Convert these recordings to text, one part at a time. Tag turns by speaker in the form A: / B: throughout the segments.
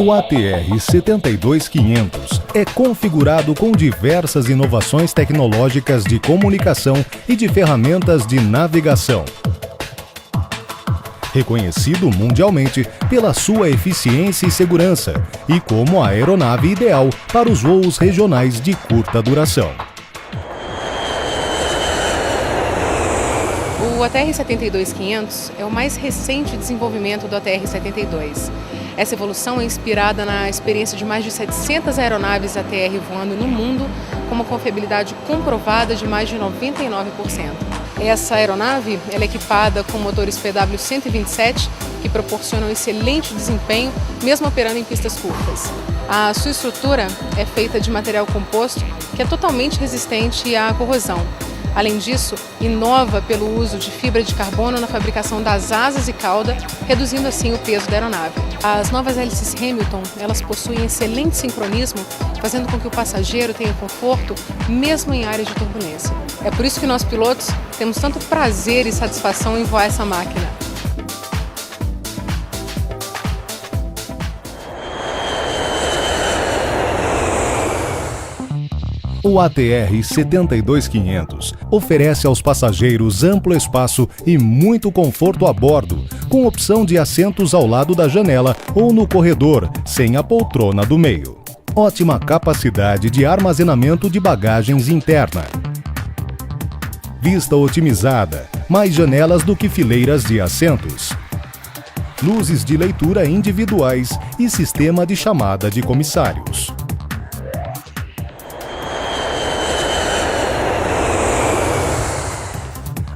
A: O ATR-72-500 é configurado com diversas inovações tecnológicas de comunicação e de ferramentas de navegação. Reconhecido mundialmente pela sua eficiência e segurança e como a aeronave ideal para os voos regionais de curta duração.
B: O ATR-72-500 é o mais recente desenvolvimento do ATR-72. Essa evolução é inspirada na experiência de mais de 700 aeronaves ATR voando no mundo, com uma confiabilidade comprovada de mais de 99%. Essa aeronave ela é equipada com motores PW127, que proporcionam excelente desempenho, mesmo operando em pistas curtas. A sua estrutura é feita de material composto, que é totalmente resistente à corrosão. Além disso, inova pelo uso de fibra de carbono na fabricação das asas e cauda, reduzindo assim o peso da aeronave. As novas hélices Hamilton, elas possuem excelente sincronismo, fazendo com que o passageiro tenha conforto, mesmo em áreas de turbulência. É por isso que nós pilotos temos tanto prazer e satisfação em voar essa máquina.
A: O ATR-72-500 oferece aos passageiros amplo espaço e muito conforto a bordo, com opção de assentos ao lado da janela ou no corredor, sem a poltrona do meio. Ótima capacidade de armazenamento de bagagens interna. Vista otimizada, mais janelas do que fileiras de assentos. Luzes de leitura individuais e sistema de chamada de comissários.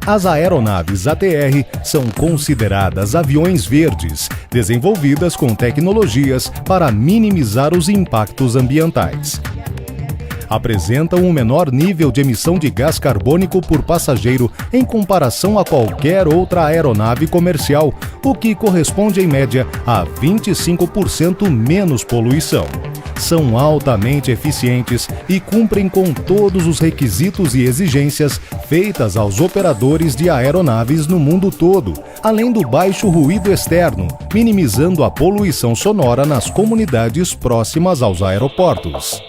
A: As aeronaves ATR são consideradas aviões verdes, desenvolvidas com tecnologias para minimizar os impactos ambientais. Apresentam um menor nível de emissão de gás carbônico por passageiro em comparação a qualquer outra aeronave comercial, o que corresponde em média a 25% menos poluição. São altamente eficientes e cumprem com todos os requisitos e exigências feitas aos operadores de aeronaves no mundo todo, além do baixo ruído externo, minimizando a poluição sonora nas comunidades próximas aos aeroportos.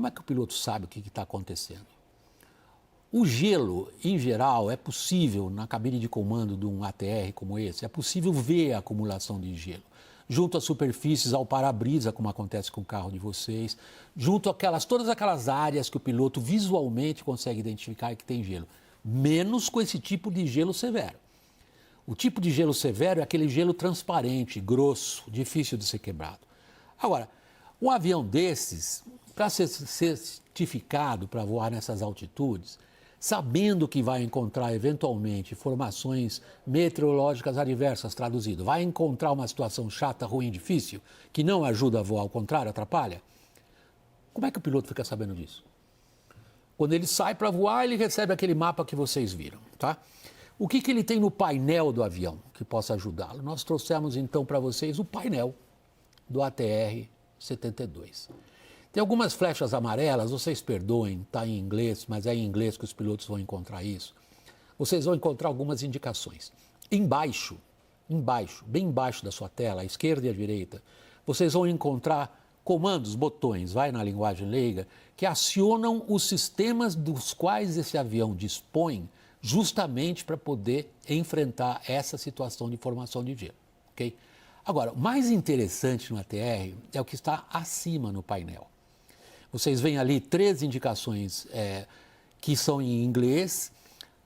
C: como é que o piloto sabe o que está acontecendo? O gelo, em geral, é possível, na cabine de comando de um ATR como esse, é possível ver a acumulação de gelo. Junto às superfícies, ao para-brisa, como acontece com o carro de vocês, junto a todas aquelas áreas que o piloto visualmente consegue identificar que tem gelo. Menos com esse tipo de gelo severo. O tipo de gelo severo é aquele gelo transparente, grosso, difícil de ser quebrado. Agora, um avião desses, para ser certificado para voar nessas altitudes, sabendo que vai encontrar eventualmente formações meteorológicas adversas, traduzido, vai encontrar uma situação chata, ruim, difícil, que não ajuda a voar, ao contrário, atrapalha, como é que o piloto fica sabendo disso? Quando ele sai para voar, ele recebe aquele mapa que vocês viram, tá? O que ele tem no painel do avião que possa ajudá-lo? Nós trouxemos então para vocês o painel do ATR-72. Tem algumas flechas amarelas, vocês perdoem, está em inglês, mas é em inglês que os pilotos vão encontrar isso. Vocês vão encontrar algumas indicações. Embaixo, bem embaixo da sua tela, à esquerda e à direita, vocês vão encontrar comandos, botões, vai na linguagem leiga, que acionam os sistemas dos quais esse avião dispõe justamente para poder enfrentar essa situação de formação de gelo, ok? Agora, o mais interessante no ATR é o que está acima no painel. Vocês veem ali 3 indicações que são em inglês.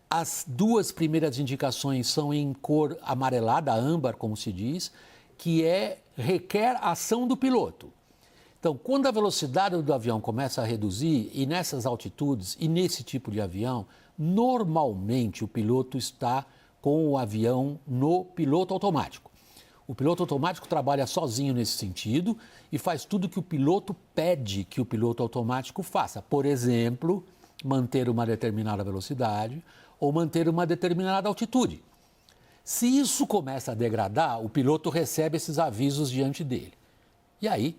C: As 2 primeiras indicações são em cor amarelada, âmbar, como se diz, que requer ação do piloto. Então, quando a velocidade do avião começa a reduzir, e nessas altitudes e nesse tipo de avião, normalmente o piloto está com o avião no piloto automático. O piloto automático trabalha sozinho nesse sentido e faz tudo que o piloto pede que o piloto automático faça. Por exemplo, manter uma determinada velocidade ou manter uma determinada altitude. Se isso começa a degradar, o piloto recebe esses avisos diante dele. E aí,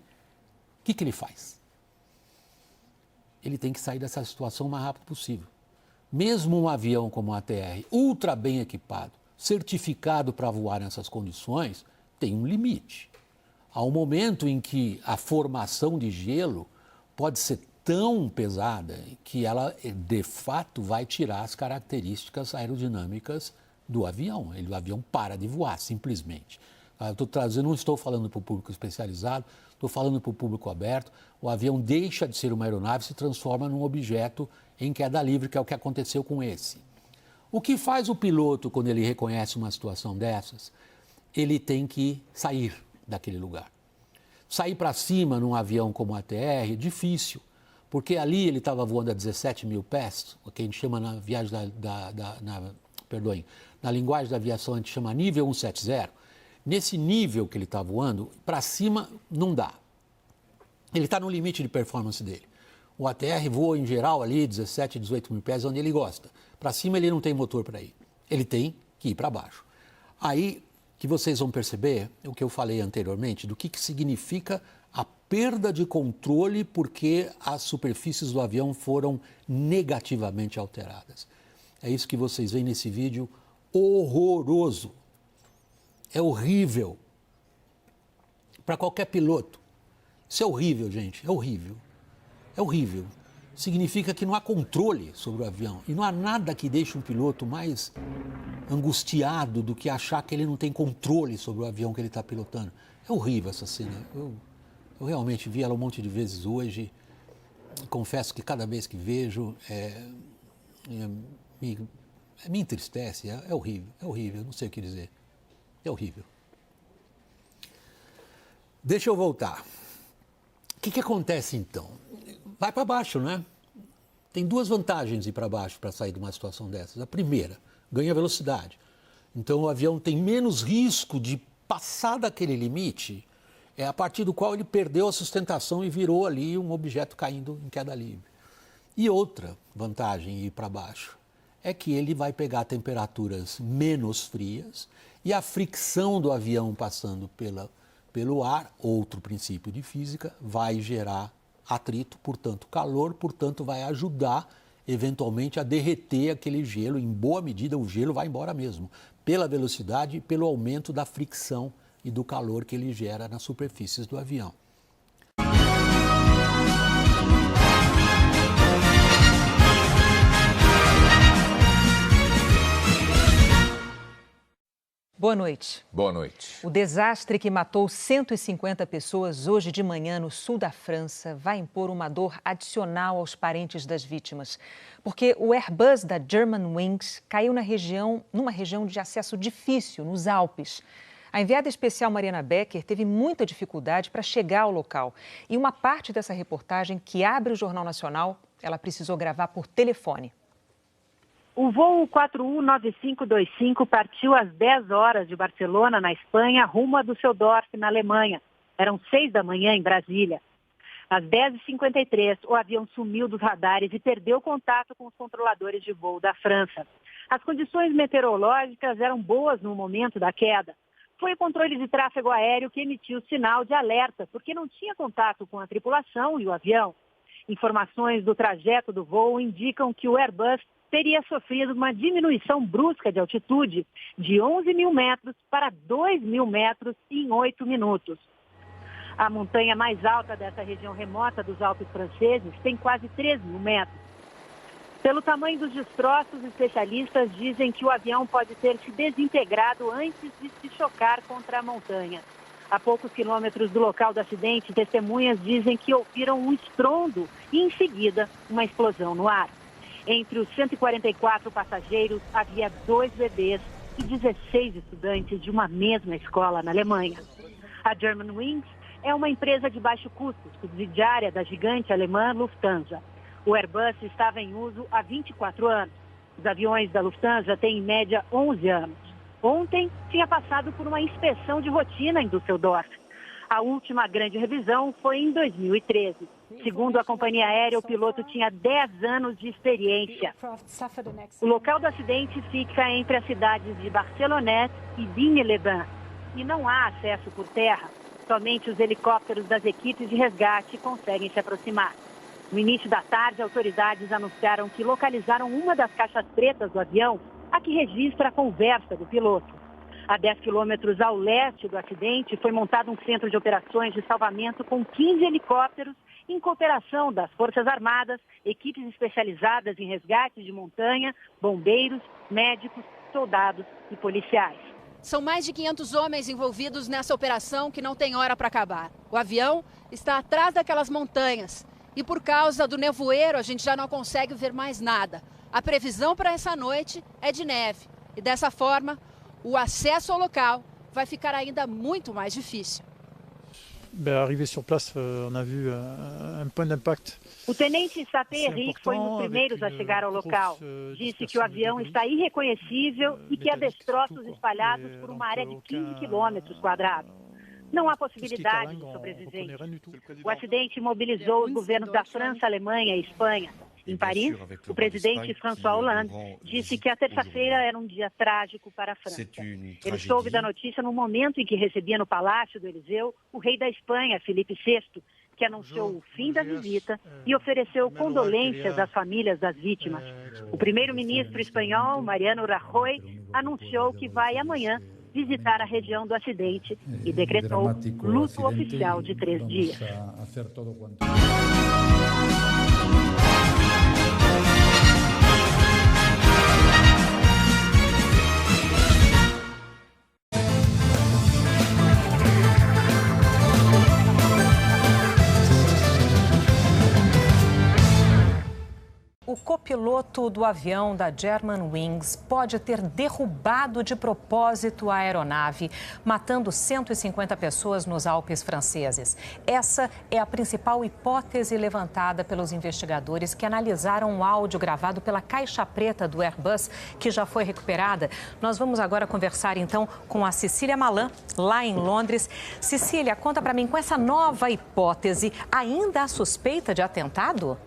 C: o que ele faz? Ele tem que sair dessa situação o mais rápido possível. Mesmo um avião como o ATR, ultra bem equipado, certificado para voar nessas condições, tem um limite. Há um momento em que a formação de gelo pode ser tão pesada que ela, de fato, vai tirar as características aerodinâmicas do avião. O avião para de voar, simplesmente. Não estou falando para o público especializado, estou falando para o público aberto. O avião deixa de ser uma aeronave e se transforma num objeto em queda livre, que é o que aconteceu com esse. O que faz o piloto quando ele reconhece uma situação dessas? Ele tem que sair daquele lugar. Sair para cima num avião como o ATR é difícil, porque ali ele estava voando a 17 mil pés, o que a gente chama na viagem na linguagem da aviação a gente chama nível 170. Nesse nível que ele está voando, para cima não dá. Ele está no limite de performance dele. O ATR voa em geral ali 17, 18 mil pés, onde ele gosta. Para cima ele não tem motor para ir. Ele tem que ir para baixo. Aí que vocês vão perceber o que eu falei anteriormente, do que significa a perda de controle porque as superfícies do avião foram negativamente alteradas. É isso que vocês veem nesse vídeo horroroso. É horrível. Para qualquer piloto. Isso é horrível, gente. É horrível. É horrível. Significa que não há controle sobre o avião. E não há nada que deixe um piloto mais angustiado do que achar que ele não tem controle sobre o avião que ele está pilotando. É horrível essa cena. Eu realmente vi ela um monte de vezes hoje. Confesso que cada vez que vejo me entristece. É horrível, não sei o que dizer. É horrível. Deixa eu voltar. O que acontece então? Vai para baixo, né? Tem 2 vantagens ir para baixo para sair de uma situação dessas. A primeira, ganha velocidade. Então o avião tem menos risco de passar daquele limite, a partir do qual ele perdeu a sustentação e virou ali um objeto caindo em queda livre. E outra vantagem ir para baixo é que ele vai pegar temperaturas menos frias e a fricção do avião passando pelo ar, outro princípio de física, vai gerar atrito, portanto calor, portanto vai ajudar eventualmente a derreter aquele gelo. Em boa medida o gelo vai embora mesmo, pela velocidade e pelo aumento da fricção e do calor que ele gera nas superfícies do avião.
D: Boa noite.
E: Boa noite.
D: O desastre que matou 150 pessoas hoje de manhã no sul da França vai impor uma dor adicional aos parentes das vítimas. Porque o Airbus da Germanwings caiu numa região de acesso difícil, nos Alpes. A enviada especial Mariana Becker teve muita dificuldade para chegar ao local. E uma parte dessa reportagem que abre o Jornal Nacional, ela precisou gravar por telefone.
F: O voo 4U9525 partiu às 10 horas de Barcelona, na Espanha, rumo a Düsseldorf, na Alemanha. Eram 6 da manhã em Brasília. Às 10h53, o avião sumiu dos radares e perdeu contato com os controladores de voo da França. As condições meteorológicas eram boas no momento da queda. Foi o controle de tráfego aéreo que emitiu o sinal de alerta, porque não tinha contato com a tripulação e o avião. Informações do trajeto do voo indicam que o Airbus teria sofrido uma diminuição brusca de altitude de 11 mil metros para 2 mil metros em 8 minutos. A montanha mais alta dessa região remota dos Alpes franceses tem quase 3 mil metros. Pelo tamanho dos destroços, especialistas dizem que o avião pode ter se desintegrado antes de se chocar contra a montanha. A poucos quilômetros do local do acidente, testemunhas dizem que ouviram um estrondo e, em seguida, uma explosão no ar. Entre os 144 passageiros, havia 2 bebês e 16 estudantes de uma mesma escola na Alemanha. A Germanwings é uma empresa de baixo custo, subsidiária da gigante alemã Lufthansa. O Airbus estava em uso há 24 anos. Os aviões da Lufthansa têm, em média, 11 anos. Ontem, tinha passado por uma inspeção de rotina em Düsseldorf. A última grande revisão foi em 2013. Segundo a companhia aérea, o piloto tinha 10 anos de experiência. O local do acidente fica entre as cidades de Barcelonette e Digne-les-Bains. E não há acesso por terra. Somente os helicópteros das equipes de resgate conseguem se aproximar. No início da tarde, autoridades anunciaram que localizaram uma das caixas pretas do avião, a que registra a conversa do piloto. A 10 quilômetros ao leste do acidente, foi montado um centro de operações de salvamento com 15 helicópteros em cooperação das Forças Armadas, equipes especializadas em resgate de montanha, bombeiros, médicos, soldados e policiais.
G: São mais de 500 homens envolvidos nessa operação que não tem hora para acabar. O avião está atrás daquelas montanhas e por causa do nevoeiro a gente já não consegue ver mais nada. A previsão para essa noite é de neve e dessa forma o acesso ao local vai ficar ainda muito mais difícil.
H: Arrivé sur place, on a vu un point d'impact.
F: O tenente Sapé Henrique foi um dos primeiros a chegar ao local. Disse que o avião está irreconhecível e que há destroços espalhados por uma área de 15 quilômetros quadrados. Não há possibilidade de sobrevivência. O acidente mobilizou os governos da França, Alemanha e Espanha. Em Paris, o presidente François Hollande disse que a terça-feira era um dia trágico para a França. Ele soube da notícia no momento em que recebia no Palácio do Eliseu o rei da Espanha, Felipe VI, que anunciou o fim da visita e ofereceu condolências às famílias das vítimas. O primeiro-ministro espanhol, Mariano Rajoy, anunciou que vai amanhã visitar a região do acidente e decretou luto oficial de 3 dias.
D: O copiloto do avião da Germanwings pode ter derrubado de propósito a aeronave, matando 150 pessoas nos Alpes franceses. Essa é a principal hipótese levantada pelos investigadores que analisaram o áudio gravado pela caixa preta do Airbus, que já foi recuperada. Nós vamos agora conversar, então, com a Cecília Malan, lá em Londres. Cecília, conta para mim, com essa nova hipótese, ainda há suspeita de atentado?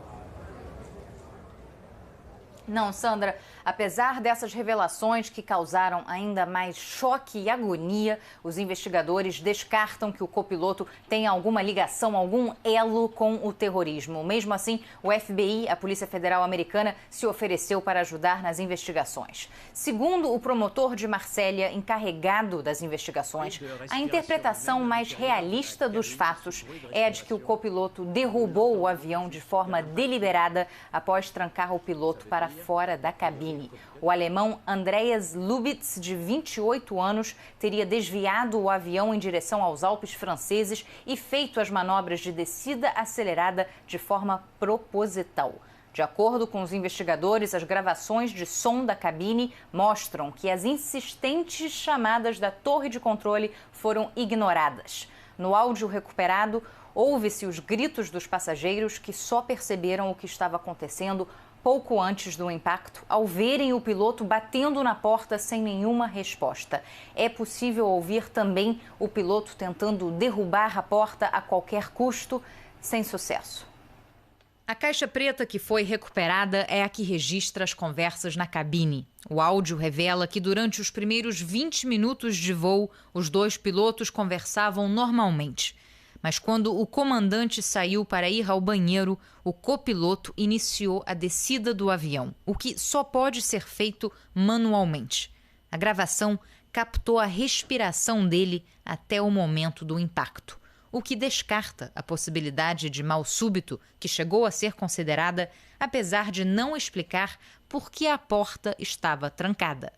I: Não, Sandra, apesar dessas revelações que causaram ainda mais choque e agonia, os investigadores descartam que o copiloto tenha alguma ligação, algum elo com o terrorismo. Mesmo assim, o FBI, a Polícia Federal Americana, se ofereceu para ajudar nas investigações. Segundo o promotor de Marsella, encarregado das investigações, a interpretação mais realista dos fatos é a de que o copiloto derrubou o avião de forma deliberada após trancar o piloto para fora da cabine. O alemão Andreas Lubitz, de 28 anos, teria desviado o avião em direção aos Alpes franceses e feito as manobras de descida acelerada de forma proposital. De acordo com os investigadores, as gravações de som da cabine mostram que as insistentes chamadas da torre de controle foram ignoradas. No áudio recuperado, ouve-se os gritos dos passageiros que só perceberam o que estava acontecendo pouco antes do impacto, ao verem o piloto batendo na porta sem nenhuma resposta. É possível ouvir também o piloto tentando derrubar a porta a qualquer custo, sem sucesso. A caixa preta que foi recuperada é a que registra as conversas na cabine. O áudio revela que durante os primeiros 20 minutos de voo, os dois pilotos conversavam normalmente. Mas quando o comandante saiu para ir ao banheiro, o copiloto iniciou a descida do avião, o que só pode ser feito manualmente. A gravação captou a respiração dele até o momento do impacto, o que descarta a possibilidade de mal súbito, que chegou a ser considerada, apesar de não explicar por que a porta estava trancada.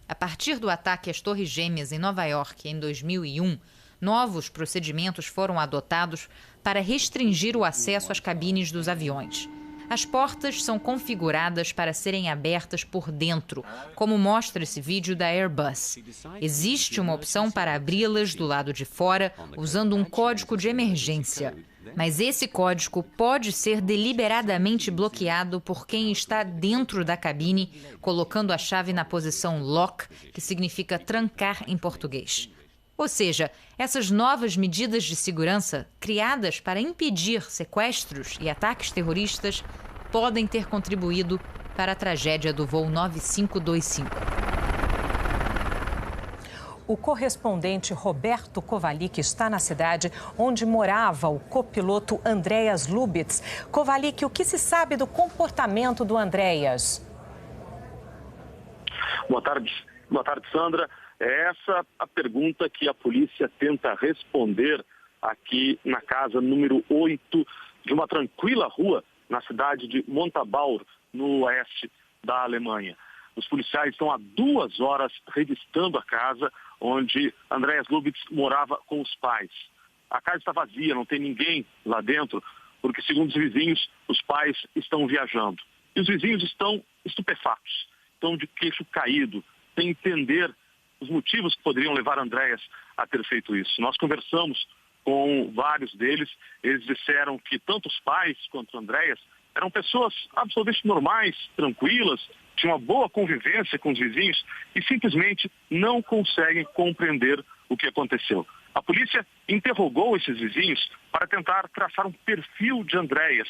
I: A partir do ataque às Torres Gêmeas em Nova York em 2001, novos procedimentos foram adotados para restringir o acesso às cabines dos aviões. As portas são configuradas para serem abertas por dentro, como mostra esse vídeo da Airbus. Existe uma opção para abri-las do lado de fora usando um código de emergência. Mas esse código pode ser deliberadamente bloqueado por quem está dentro da cabine, colocando a chave na posição lock, que significa trancar em português. Ou seja, essas novas medidas de segurança, criadas para impedir sequestros e ataques terroristas, podem ter contribuído para a tragédia do voo 9525.
D: O correspondente Roberto Kovalik está na cidade onde morava o copiloto Andreas Lubitz. Kovalik, o que se sabe do comportamento do Andreas?
E: Boa tarde, Sandra. É essa a pergunta que a polícia tenta responder aqui na casa número 8 de uma tranquila rua na cidade de Montabaur, no oeste da Alemanha. Os policiais estão há 2 horas revistando a casa onde Andreas Lubitz morava com os pais. A casa está vazia, não tem ninguém lá dentro, porque, segundo os vizinhos, os pais estão viajando. E os vizinhos estão estupefatos, estão de queixo caído, sem entender os motivos que poderiam levar Andreas a ter feito isso. Nós conversamos com vários deles, eles disseram que tanto os pais quanto Andreas eram pessoas absolutamente normais, tranquilas, tinham uma boa convivência com os vizinhos e simplesmente não conseguem compreender o que aconteceu. A polícia interrogou esses vizinhos para tentar traçar um perfil de Andreas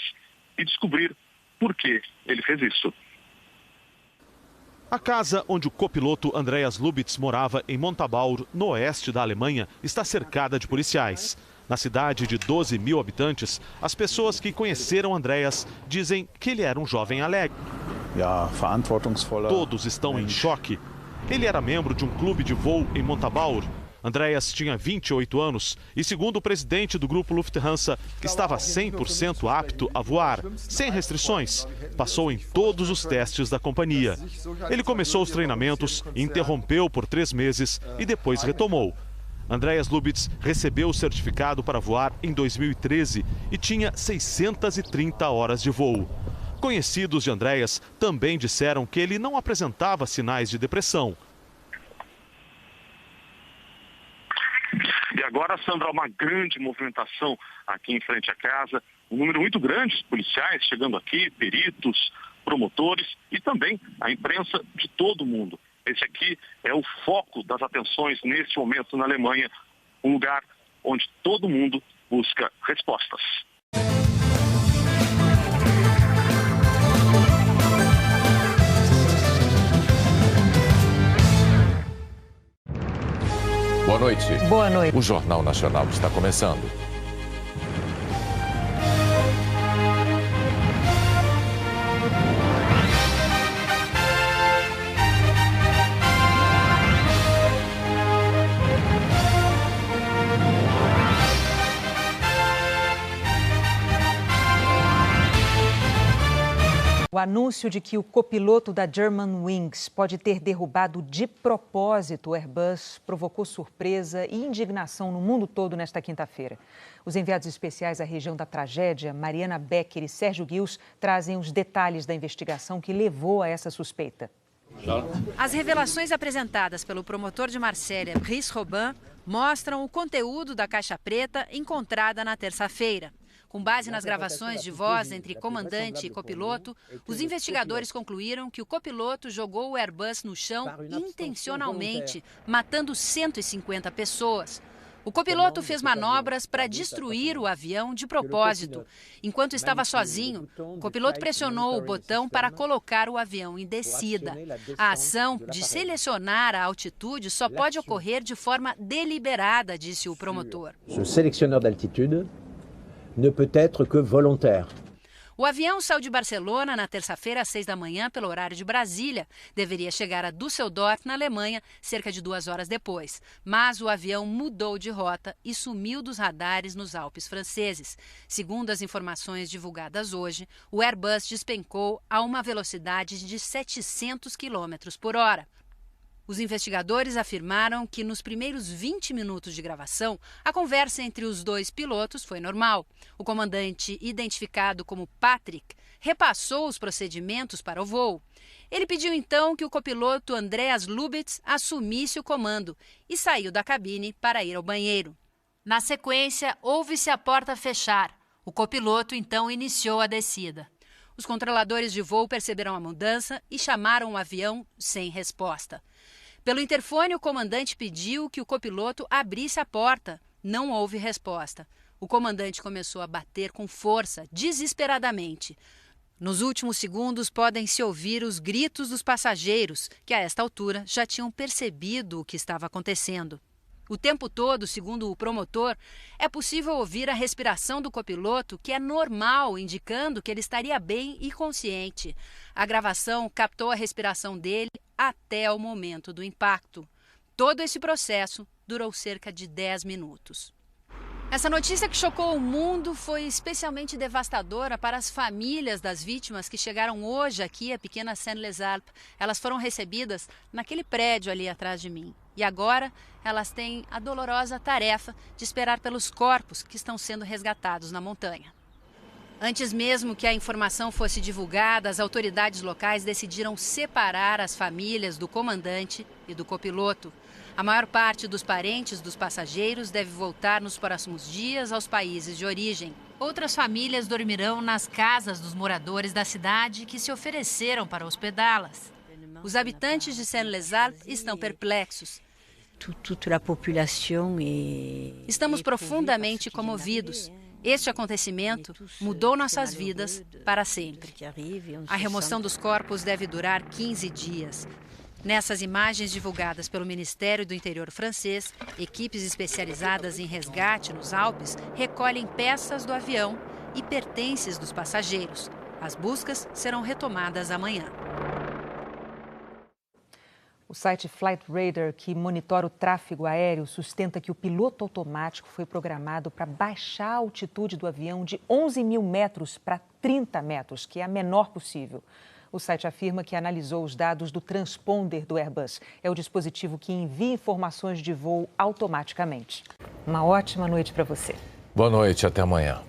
E: e descobrir por que ele fez isso.
J: A casa onde o copiloto Andreas Lubitz morava em Montabaur, no oeste da Alemanha, está cercada de policiais. Na cidade de 12 mil habitantes, as pessoas que conheceram Andreas dizem que ele era um jovem alegre. Todos estão em choque. Ele era membro de um clube de voo em Montabaur. Andreas tinha 28 anos e, segundo o presidente do grupo Lufthansa, estava 100% apto a voar, sem restrições. Passou em todos os testes da companhia. Ele começou os treinamentos, interrompeu por 3 meses e depois retomou. Andreas Lubitz recebeu o certificado para voar em 2013 e tinha 630 horas de voo. Conhecidos de Andreas também disseram que ele não apresentava sinais de depressão.
E: E agora, Sandra, uma grande movimentação aqui em frente à casa. Um número muito grande de policiais chegando aqui, peritos, promotores e também a imprensa de todo o mundo. Esse aqui é o foco das atenções neste momento na Alemanha, um lugar onde todo mundo busca respostas.
K: Boa noite.
D: Boa noite.
K: O Jornal Nacional está começando.
D: O anúncio de que o copiloto da Germanwings pode ter derrubado de propósito o Airbus provocou surpresa e indignação no mundo todo nesta quinta-feira. Os enviados especiais à região da tragédia, Mariana Becker e Sérgio Guils, trazem os detalhes da investigação que levou a essa suspeita.
G: As revelações apresentadas pelo promotor de Marsella, Brice Robin, mostram o conteúdo da caixa preta encontrada na terça-feira. Com base nas gravações de voz entre comandante e copiloto, os investigadores concluíram que o copiloto jogou o Airbus no chão intencionalmente, matando 150 pessoas. O copiloto fez manobras para destruir o avião de propósito. Enquanto estava sozinho, o copiloto pressionou o botão para colocar o avião em descida. A ação de selecionar a altitude só pode ocorrer de forma deliberada, disse o promotor.
L: O selecionador de altitude ne peut être que volontaire.
G: O avião saiu de Barcelona na terça-feira às 6 da manhã pelo horário de Brasília. Deveria chegar a Düsseldorf, na Alemanha, cerca de 2 horas depois. Mas o avião mudou de rota e sumiu dos radares nos Alpes franceses. Segundo as informações divulgadas hoje, o Airbus despencou a uma velocidade de 700 km por hora. Os investigadores afirmaram que nos primeiros 20 minutos de gravação, a conversa entre os dois pilotos foi normal. O comandante, identificado como Patrick, repassou os procedimentos para o voo. Ele pediu então que o copiloto Andreas Lubitz assumisse o comando e saiu da cabine para ir ao banheiro. Na sequência, ouve-se a porta fechar. O copiloto então iniciou a descida. Os controladores de voo perceberam a mudança e chamaram o avião sem resposta. Pelo interfone, o comandante pediu que o copiloto abrisse a porta. Não houve resposta. O comandante começou a bater com força, desesperadamente. Nos últimos segundos, podem-se ouvir os gritos dos passageiros, que a esta altura já tinham percebido o que estava acontecendo. O tempo todo, segundo o promotor, é possível ouvir a respiração do copiloto, que é normal, indicando que ele estaria bem e consciente. A gravação captou a respiração dele até o momento do impacto. Todo esse processo durou cerca de 10 minutos. Essa notícia que chocou o mundo foi especialmente devastadora para as famílias das vítimas que chegaram hoje aqui à pequena Saint-les-Alpes. Elas foram recebidas naquele prédio ali atrás de mim. E agora elas têm a dolorosa tarefa de esperar pelos corpos que estão sendo resgatados na montanha. Antes mesmo que a informação fosse divulgada, as autoridades locais decidiram separar as famílias do comandante e do copiloto. A maior parte dos parentes dos passageiros deve voltar nos próximos dias aos países de origem. Outras famílias dormirão nas casas dos moradores da cidade que se ofereceram para hospedá-las. Os habitantes de Saint-les-Alpes estão perplexos. Estamos profundamente comovidos. Este acontecimento mudou nossas vidas para sempre. A remoção dos corpos deve durar 15 dias. Nessas imagens divulgadas pelo Ministério do Interior francês, equipes especializadas em resgate nos Alpes recolhem peças do avião e pertences dos passageiros. As buscas serão retomadas amanhã.
D: O site Flight Radar, que monitora o tráfego aéreo, sustenta que o piloto automático foi programado para baixar a altitude do avião de 11 mil metros para 30 metros, que é a menor possível. O site afirma que analisou os dados do transponder do Airbus. É o dispositivo que envia informações de voo automaticamente. Uma ótima noite para você.
K: Boa noite, até amanhã.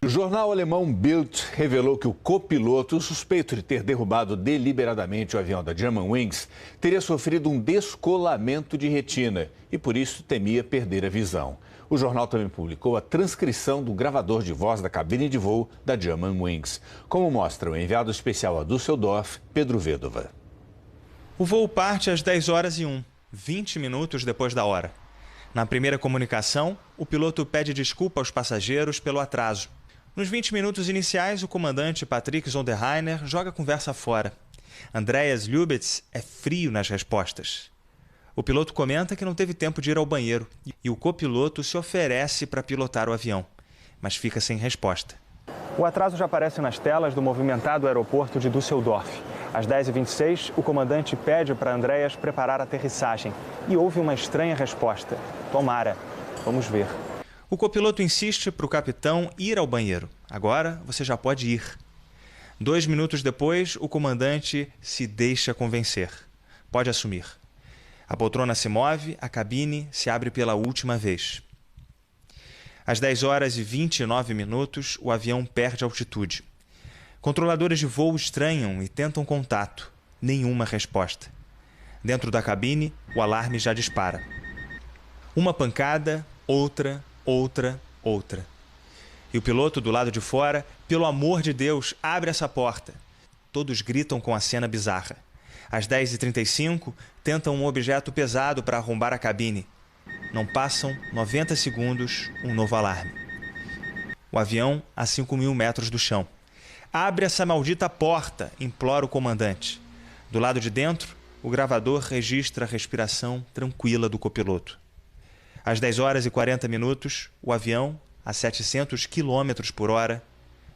M: O jornal alemão Bild revelou que o copiloto, suspeito de ter derrubado deliberadamente o avião da Germanwings, teria sofrido um descolamento de retina e, por isso, temia perder a visão. O jornal também publicou a transcrição do gravador de voz da cabine de voo da Germanwings, como mostra o enviado especial a Düsseldorf, Pedro Vedova.
N: O voo parte às 10h01, 20 minutos depois da hora. Na primeira comunicação, o piloto pede desculpa aos passageiros pelo atraso. Nos 20 minutos iniciais, o comandante Patrick Zonderreiner joga a conversa fora. Andreas Lubitz é frio nas respostas. O piloto comenta que não teve tempo de ir ao banheiro e o copiloto se oferece para pilotar o avião, mas fica sem resposta.
O: O atraso já aparece nas telas do movimentado aeroporto de Düsseldorf. Às 10h26, o comandante pede para Andreas preparar a aterrissagem e houve uma estranha resposta. Tomara. Vamos ver.
N: O copiloto insiste para o capitão ir ao banheiro. Agora você já pode ir. 2 minutos depois, o comandante se deixa convencer. Pode assumir. A poltrona se move, a cabine se abre pela última vez. Às 10h29, o avião perde altitude. Controladores de voo estranham e tentam contato. Nenhuma resposta. Dentro da cabine, o alarme já dispara. Uma pancada, outra. E o piloto do lado de fora, pelo amor de Deus, abre essa porta. Todos gritam com a cena bizarra. Às 10h35, tentam um objeto pesado para arrombar a cabine. Não passam 90 segundos, um novo alarme. O avião a 5.000 metros do chão. Abre essa maldita porta, implora o comandante. Do lado de dentro, o gravador registra a respiração tranquila do copiloto. Às 10h40, o avião, a 700 km por hora,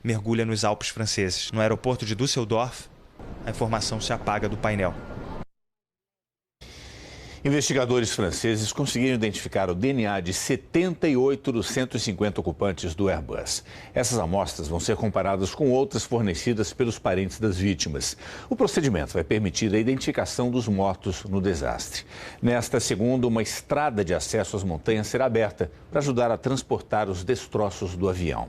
N: mergulha nos Alpes franceses. No aeroporto de Düsseldorf, a informação se apaga do painel.
M: Investigadores franceses conseguiram identificar o DNA de 78 dos 150 ocupantes do Airbus. Essas amostras vão ser comparadas com outras fornecidas pelos parentes das vítimas. O procedimento vai permitir a identificação dos mortos no desastre. Nesta segunda, uma estrada de acesso às montanhas será aberta para ajudar a transportar os destroços do avião.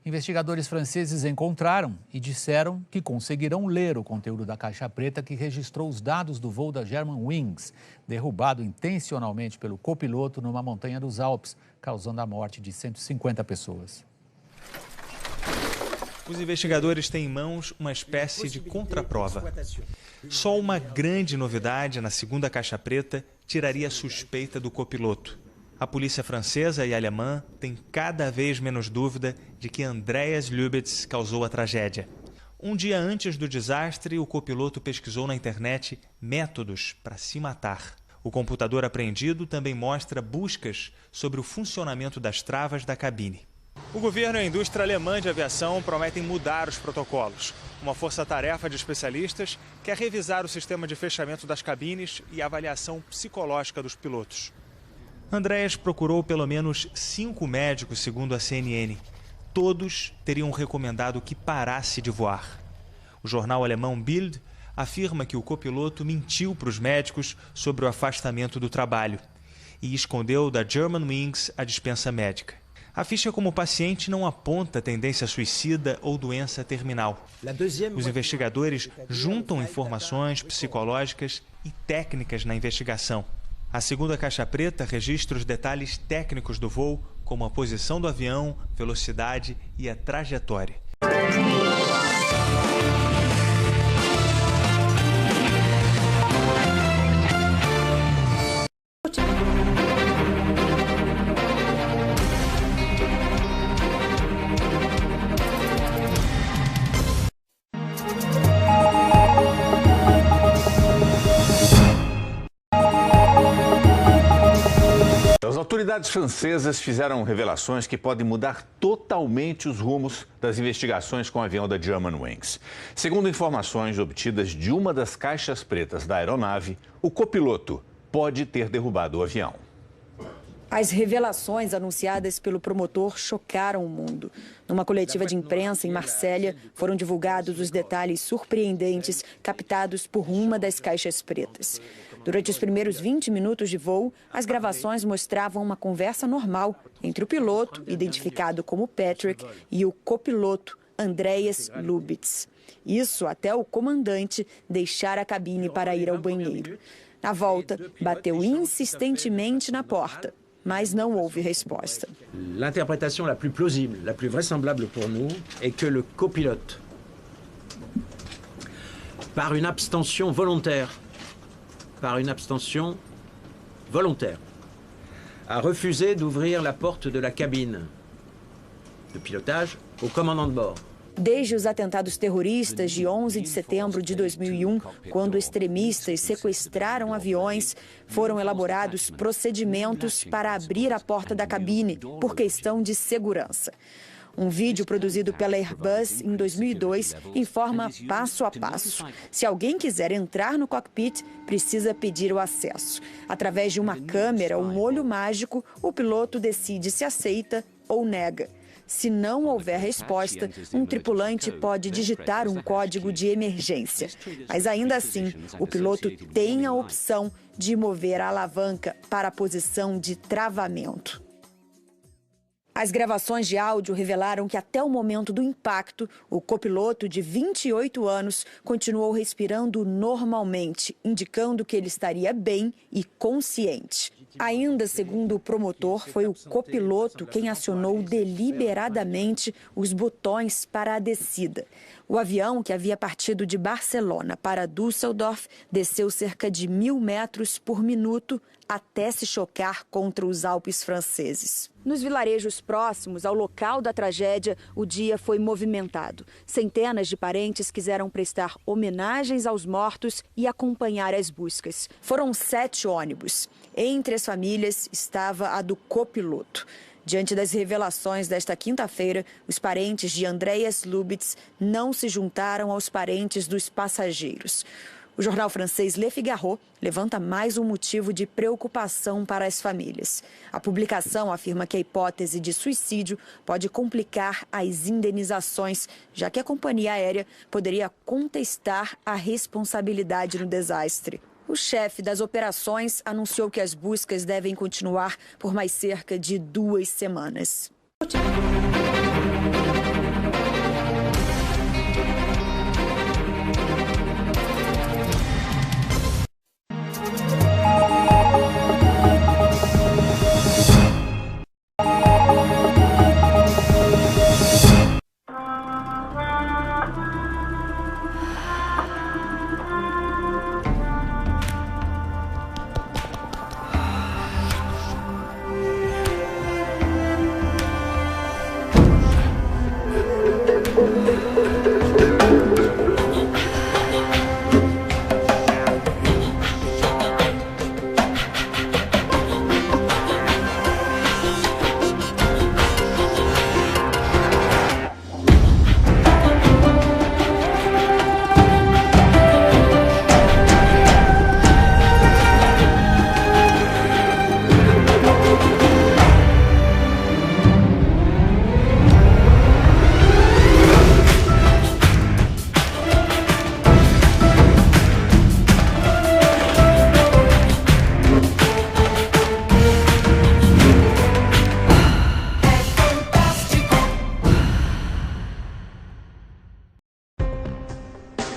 P: Investigadores franceses encontraram e disseram que conseguirão ler o conteúdo da caixa preta que registrou os dados do voo da Germanwings, derrubado intencionalmente pelo copiloto numa montanha dos Alpes, causando a morte de 150 pessoas.
N: Os investigadores têm em mãos uma espécie de contraprova. Só uma grande novidade na segunda caixa preta tiraria a suspeita do copiloto. A polícia francesa e alemã têm cada vez menos dúvida de que Andreas Lubitz causou a tragédia. Um dia antes do desastre, o copiloto pesquisou na internet métodos para se matar. O computador apreendido também mostra buscas sobre o funcionamento das travas da cabine. O governo e a indústria alemã de aviação prometem mudar os protocolos. Uma força-tarefa de especialistas quer revisar o sistema de fechamento das cabines e a avaliação psicológica dos pilotos. Andreas procurou pelo menos 5 médicos, segundo a CNN. Todos teriam recomendado que parasse de voar. O jornal alemão Bild afirma que o copiloto mentiu para os médicos sobre o afastamento do trabalho e escondeu da Germanwings a dispensa médica. A ficha como paciente não aponta tendência suicida ou doença terminal. Os investigadores juntam informações psicológicas e técnicas na investigação. A segunda caixa preta registra os detalhes técnicos do voo, como a posição do avião, velocidade e a trajetória.
M: As autoridades francesas fizeram revelações que podem mudar totalmente os rumos das investigações com o avião da Germanwings. Segundo informações obtidas de uma das caixas pretas da aeronave, o copiloto pode ter derrubado o avião.
Q: As revelações anunciadas pelo promotor chocaram o mundo. Numa coletiva de imprensa em Marsella, foram divulgados os detalhes surpreendentes captados por uma das caixas pretas. Durante os primeiros 20 minutos de voo, as gravações mostravam uma conversa normal entre o piloto, identificado como Patrick, e o copiloto, Andreas Lubitz. Isso até o comandante deixar a cabine para ir ao banheiro. Na volta, bateu insistentemente na porta, mas não houve resposta.
L: L'interprétation la plus plausible, la plus vraisemblable pour nous est que le copilote, par une abstention volontaire, a refusé d'ouvrir la porte de la cabine de pilotage au commandant de bord.
Q: Desde os atentados terroristas de 11 de setembro de 2001, quando extremistas sequestraram aviões, foram elaborados procedimentos para abrir a porta da cabine por questão de segurança. Um vídeo produzido pela Airbus em 2002 informa passo a passo. Se alguém quiser entrar no cockpit, precisa pedir o acesso. Através de uma câmera ou um olho mágico, o piloto decide se aceita ou nega. Se não houver resposta, um tripulante pode digitar um código de emergência. Mas ainda assim, o piloto tem a opção de mover a alavanca para a posição de travamento. As gravações de áudio revelaram que até o momento do impacto, o copiloto de 28 anos continuou respirando normalmente, indicando que ele estaria bem e consciente. Ainda segundo o promotor, foi o copiloto quem acionou deliberadamente os botões para a descida. O avião, que havia partido de Barcelona para Düsseldorf, desceu cerca de 1.000 metros por minuto até se chocar contra os Alpes franceses. Nos vilarejos próximos ao local da tragédia, o dia foi movimentado. Centenas de parentes quiseram prestar homenagens aos mortos e acompanhar as buscas. Foram 7 ônibus. Entre as famílias estava a do copiloto. Diante das revelações desta quinta-feira, os parentes de Andreas Lubitz não se juntaram aos parentes dos passageiros. O jornal francês Le Figaro levanta mais um motivo de preocupação para as famílias. A publicação afirma que a hipótese de suicídio pode complicar as indenizações, já que a companhia aérea poderia contestar a responsabilidade no desastre. O chefe das operações anunciou que as buscas devem continuar por mais cerca de 2 semanas.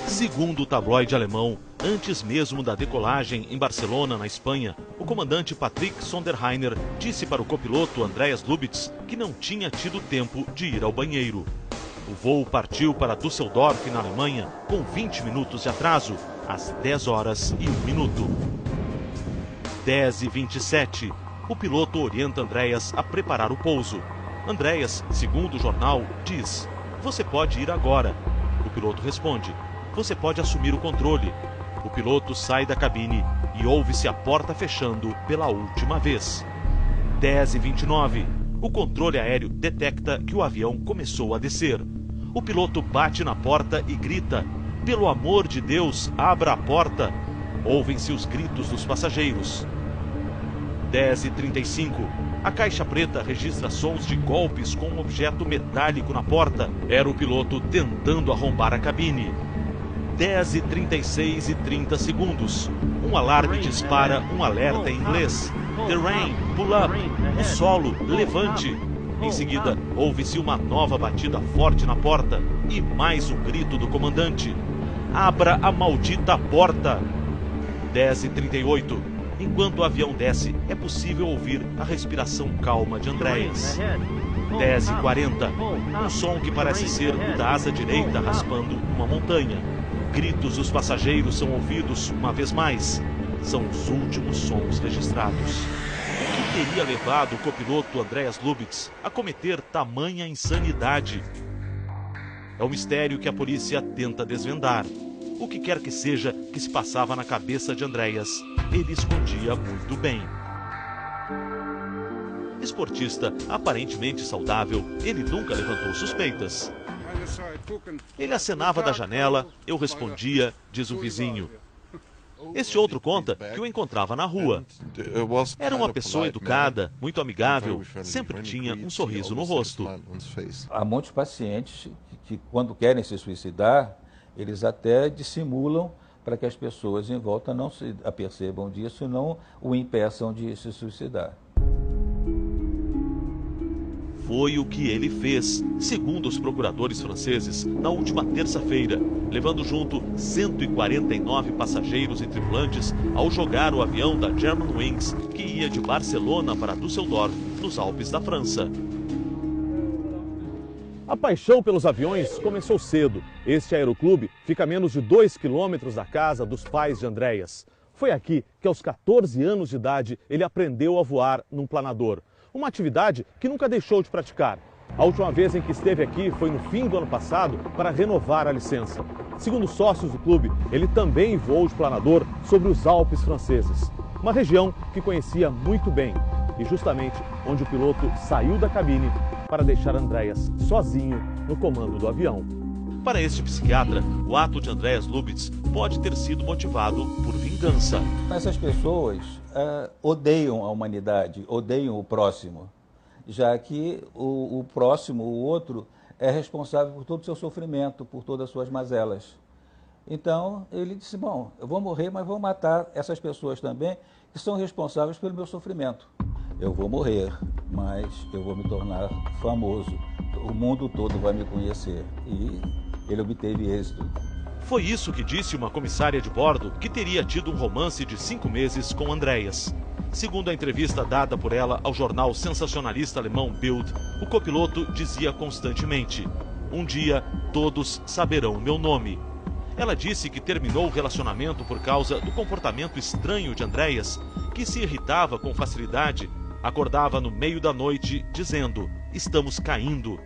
J: Segundo o tabloide alemão, antes mesmo da decolagem em Barcelona, na Espanha, o comandante Patrick Sonderheiner disse para o copiloto Andreas Lubitz que não tinha tido tempo de ir ao banheiro. O voo partiu para Düsseldorf, na Alemanha, com 20 minutos de atraso, às 10 horas e 1 minuto. 10h27, o piloto orienta Andreas a preparar o pouso. Andreas, segundo o jornal, diz: "Você pode ir agora." O piloto responde: "Você pode assumir o controle." O piloto sai da cabine e ouve-se a porta fechando pela última vez. 10h29. O controle aéreo detecta que o avião começou a descer. O piloto bate na porta e grita: "Pelo amor de Deus, abra a porta!" Ouvem-se os gritos dos passageiros. 10h35. A caixa preta registra sons de golpes com um objeto metálico na porta. Era o piloto tentando arrombar a cabine. 10h36 e 30 segundos. Um alarme dispara um alerta em inglês. Terrain, pull up. O solo, levante. Em seguida, ouve-se uma nova batida forte na porta e mais um grito do comandante. Abra a maldita porta! 10h38. Enquanto o avião desce, é possível ouvir a respiração calma de Andréas. 10h40. Um som que parece ser o da asa direita raspando uma montanha. Gritos dos passageiros são ouvidos uma vez mais. São os últimos sons registrados. O que teria levado o copiloto Andreas Lubitz a cometer tamanha insanidade? É um mistério que a polícia tenta desvendar. O que quer que seja que se passava na cabeça de Andreas, ele escondia muito bem. Esportista aparentemente saudável, ele nunca levantou suspeitas. Ele acenava da janela, eu respondia, diz o vizinho. Este outro conta que o encontrava na rua. Era uma pessoa educada, muito amigável, sempre tinha um sorriso no rosto.
R: Há muitos pacientes que quando querem se suicidar, eles até dissimulam para que as pessoas em volta não se apercebam disso e não o impeçam de se suicidar.
J: Foi o que ele fez, segundo os procuradores franceses, na última terça-feira, levando junto 149 passageiros e tripulantes ao jogar o avião da Germanwings, que ia de Barcelona para Düsseldorf, nos Alpes da França.
S: A paixão pelos aviões começou cedo. Este aeroclube fica a menos de 2 quilômetros da casa dos pais de Andreas. Foi aqui que, aos 14 anos de idade, ele aprendeu a voar num planador. Uma atividade que nunca deixou de praticar. A última vez em que esteve aqui foi no fim do ano passado para renovar a licença. Segundo sócios do clube, ele também voou de planador sobre os Alpes franceses. Uma região que conhecia muito bem e justamente onde o piloto saiu da cabine para deixar Andreas sozinho no comando do avião.
J: Para este psiquiatra, o ato de Andreas Lubitz pode ter sido motivado por vingança.
R: Essas pessoas odeiam a humanidade, odeiam o próximo, já que o próximo, o outro, é responsável por todo o seu sofrimento, por todas as suas mazelas. Então, ele disse, bom, eu vou morrer, mas vou matar essas pessoas também, que são responsáveis pelo meu sofrimento. Eu vou morrer, mas eu vou me tornar famoso. O mundo todo vai me conhecer. E ele obteve êxito.
J: Foi isso que disse uma comissária de bordo que teria tido um romance de 5 meses com Andreas. Segundo a entrevista dada por ela ao jornal sensacionalista alemão Bild, o copiloto dizia constantemente: um dia todos saberão o meu nome. Ela disse que terminou o relacionamento por causa do comportamento estranho de Andreas, que se irritava com facilidade, acordava no meio da noite dizendo: estamos caindo.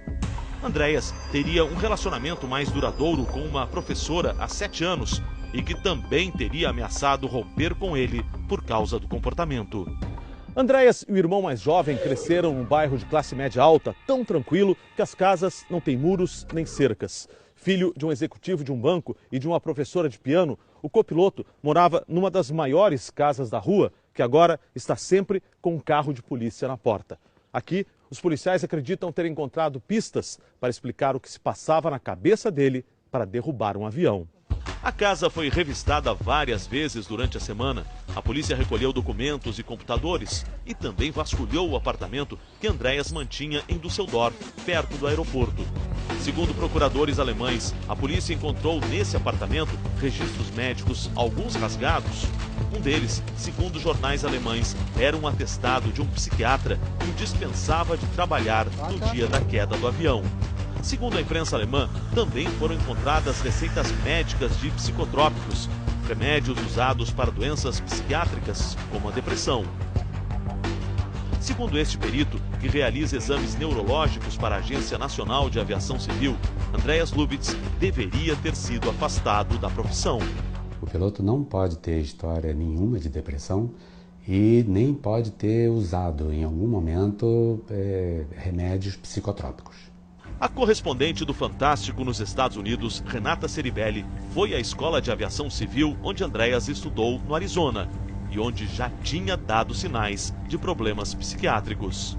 J: Andreas teria um relacionamento mais duradouro com uma professora há 7 anos e que também teria ameaçado romper com ele por causa do comportamento.
S: Andreas e o irmão mais jovem cresceram num bairro de classe média alta, tão tranquilo que as casas não têm muros nem cercas. Filho de um executivo de um banco e de uma professora de piano, o copiloto morava numa das maiores casas da rua, que agora está sempre com um carro de polícia na porta. Aqui, os policiais acreditam ter encontrado pistas para explicar o que se passava na cabeça dele para derrubar um avião.
J: A casa foi revistada várias vezes durante a semana. A polícia recolheu documentos e computadores e também vasculhou o apartamento que Andreas mantinha em Düsseldorf, perto do aeroporto. Segundo procuradores alemães, a polícia encontrou nesse apartamento registros médicos, alguns rasgados. Um deles, segundo jornais alemães, era um atestado de um psiquiatra que o dispensava de trabalhar no dia da queda do avião. Segundo a imprensa alemã, também foram encontradas receitas médicas de psicotrópicos, remédios usados para doenças psiquiátricas, como a depressão. Segundo este perito, que realiza exames neurológicos para a Agência Nacional de Aviação Civil, Andreas Lubitz deveria ter sido afastado da profissão.
T: O piloto não pode ter história nenhuma de depressão e nem pode ter usado em algum momento remédios psicotrópicos.
J: A correspondente do Fantástico nos Estados Unidos, Renata Ceribelli, foi à Escola de Aviação Civil onde Andreas estudou no Arizona e onde já tinha dado sinais de problemas psiquiátricos.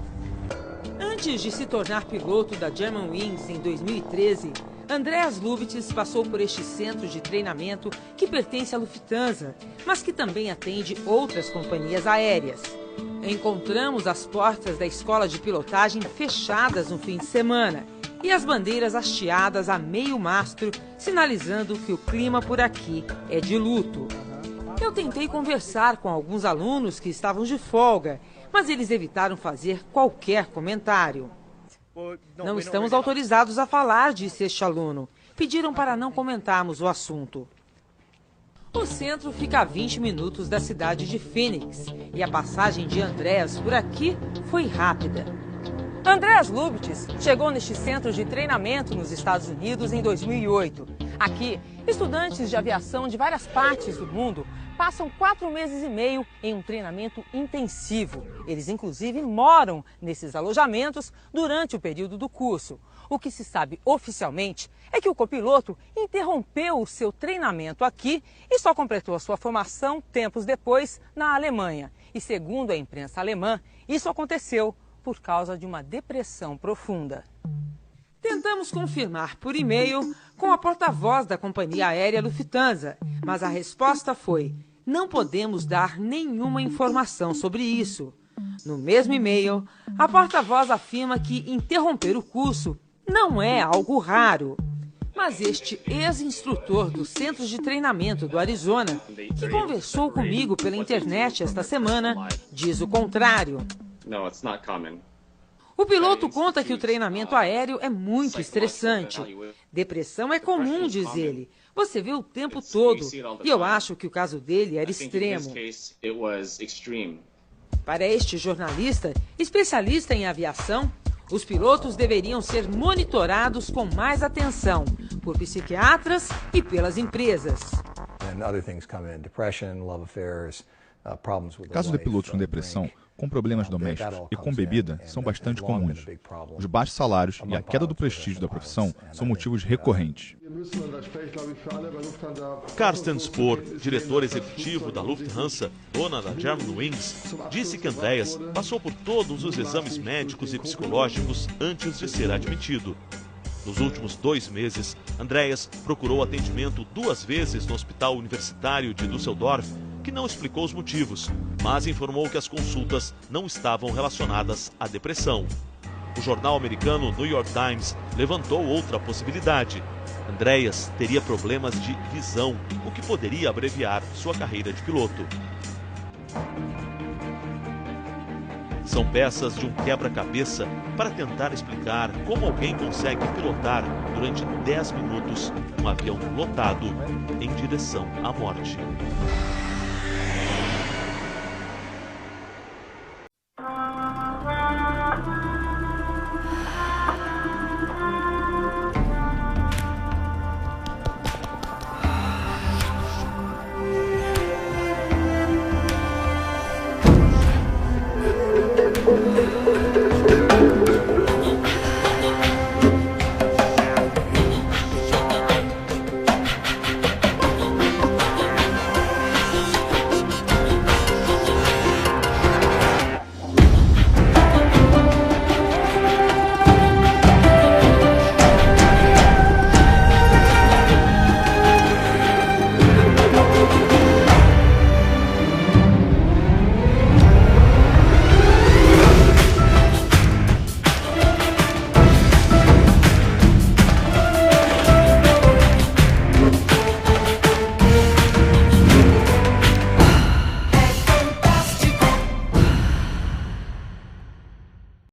U: Antes de se tornar piloto da Germanwings em 2013, Andreas Lubitz passou por este centro de treinamento que pertence à Lufthansa, mas que também atende outras companhias aéreas. Encontramos as portas da escola de pilotagem fechadas no fim de semana e as bandeiras hasteadas a meio mastro, sinalizando que o clima por aqui é de luto. Eu tentei conversar com alguns alunos que estavam de folga, mas eles evitaram fazer qualquer comentário. Não estamos autorizados a falar, disse este aluno. Pediram para não comentarmos o assunto. O centro fica a 20 minutos da cidade de Phoenix e a passagem de Andreas por aqui foi rápida. Andreas Lubitz chegou neste centro de treinamento nos Estados Unidos em 2008. Aqui, estudantes de aviação de várias partes do mundo passam 4 meses e meio em um treinamento intensivo. Eles, inclusive, moram nesses alojamentos durante o período do curso. O que se sabe oficialmente é que o copiloto interrompeu o seu treinamento aqui e só completou a sua formação tempos depois na Alemanha. E segundo a imprensa alemã, isso aconteceu por causa de uma depressão profunda. Tentamos confirmar por e-mail com a porta-voz da companhia aérea Lufthansa, mas a resposta foi: não podemos dar nenhuma informação sobre isso. No mesmo e-mail, a porta-voz afirma que interromper o curso não é algo raro. Mas este ex-instrutor do Centro de Treinamento do Arizona, que conversou comigo pela internet esta semana, diz o contrário. O piloto conta que o treinamento aéreo é muito estressante. Depressão é comum, diz ele. Você vê o tempo todo. E eu acho que o caso dele era extremo. Para este jornalista, especialista em aviação, os pilotos deveriam ser monitorados com mais atenção por psiquiatras e pelas empresas.
B: Casos de pilotos com depressão, com problemas domésticos e com bebida são bastante comuns. Os baixos salários e a queda do prestígio da profissão são motivos recorrentes.
J: Carsten Spohr, diretor executivo da Lufthansa, dona da Germanwings, disse que Andreas passou por todos os exames médicos e psicológicos antes de ser admitido. Nos últimos 2 meses, Andreas procurou atendimento 2 vezes no Hospital Universitário de Düsseldorf, que não explicou os motivos, mas informou que as consultas não estavam relacionadas à depressão. O jornal americano New York Times levantou outra possibilidade. Andreas teria problemas de visão, o que poderia abreviar sua carreira de piloto. São peças de um quebra-cabeça para tentar explicar como alguém consegue pilotar durante 10 minutos um avião lotado em direção à morte.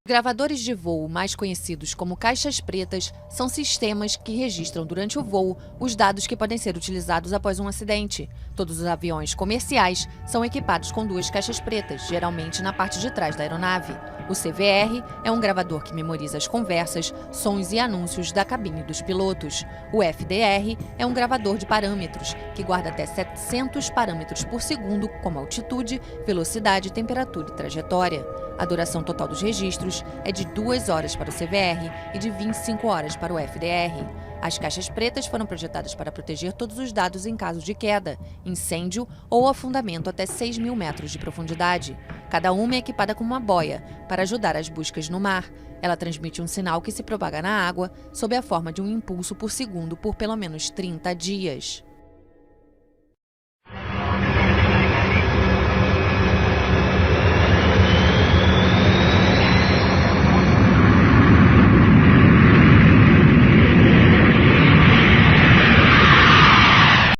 V: Gravadores de voo, mais conhecidos como caixas pretas, são sistemas que registram durante o voo os dados que podem ser utilizados após um acidente. Todos os aviões comerciais são equipados com 2 caixas pretas, geralmente na parte de trás da aeronave. O CVR é um gravador que memoriza as conversas, sons e anúncios da cabine dos pilotos. O FDR é um gravador de parâmetros, que guarda até 700 parâmetros por segundo, como altitude, velocidade, temperatura e trajetória. A duração total dos registros é de 2 horas para o CVR e de 25 horas para o FDR. As caixas pretas foram projetadas para proteger todos os dados em caso de queda, incêndio ou afundamento até 6.000 metros de profundidade. Cada uma é equipada com uma boia para ajudar as buscas no mar. Ela transmite um sinal que se propaga na água sob a forma de um impulso por segundo por pelo menos 30 dias.